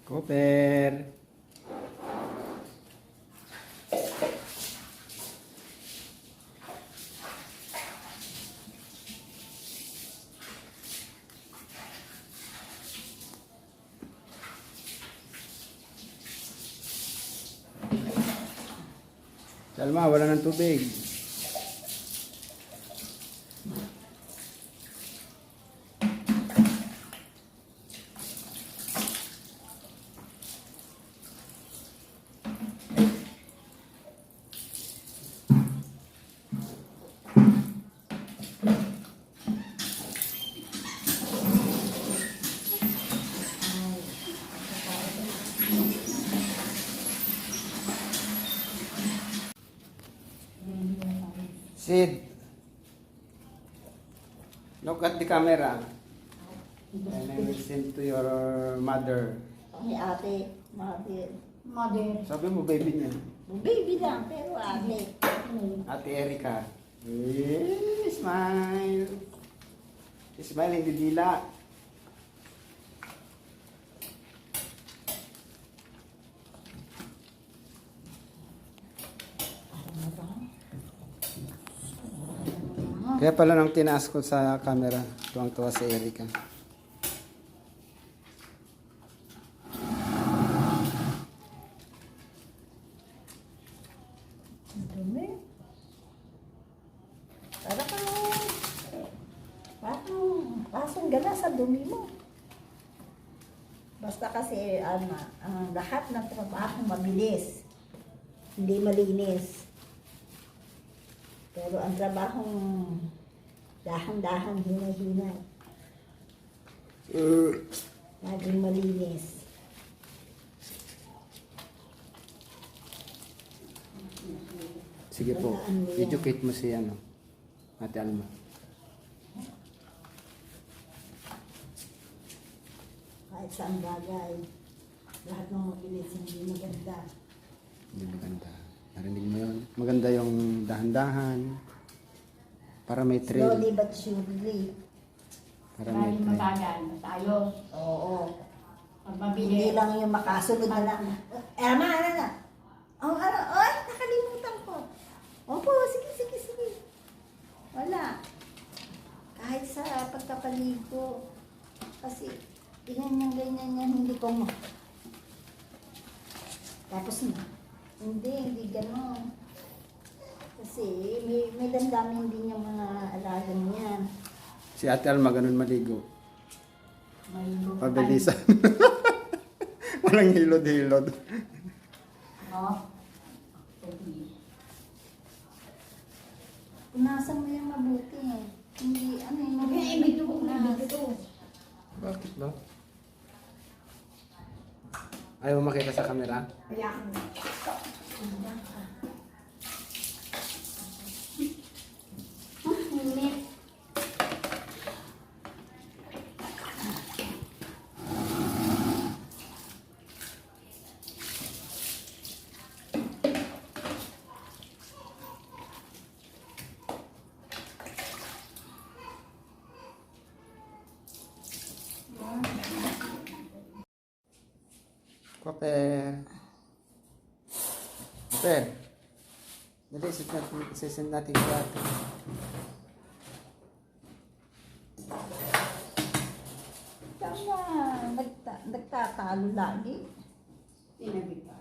Cooper. Salma, wala ng tubig. Sid, look at the camera. And I will send to your mother. Ay, ate, mother. Sabi mo, baby niya. Baby lang, pero ate. Ate Erika. Smile. Smile, hindi dila. Kaya pala nang tinaas ko sa camera, tuwang-tuwa si Erika. Dumi. Parang gala sa dumi mo. Basta kasi, ang lahat ng trabaho mabilis. Hindi malinis. Pero ang trabahong dahan-dahan, hinay-hinay. Laging malinis. Sige po, educate mo si Ate Alma. Kahit saan bagay, lahat ng mabilis hindi maganda. Hindi maganda. Narinig mo yun? Maganda yung dahan-dahan. Para may trail. Slowly but surely. Para may Maraming trail. mabagal tayo. Oo. Pag Hindi mabili. lang yung makasunod na lang. Ama, ano na? Oh, ay, nakalimutan ko. Opo, sige. Wala. Kahit sa pagkapaligo. Kasi, ganyan yan, hindi ko mo. Tapos na. Hindi gano'n. Kasi may damdamin din yung mga alaga niyan. Si Ate Alma ganun maligo. May Pabilisan. Walang hilod-hilod. Oh. punasan mo yung mabuti eh. Hindi, yung Ito. Bakit ba? Ayaw mo makita sa camera? Kaya init. Cooper. Cooper. Dali, sisend natin sa ate. Tama, nagtatalo lagi. Tinabig pa.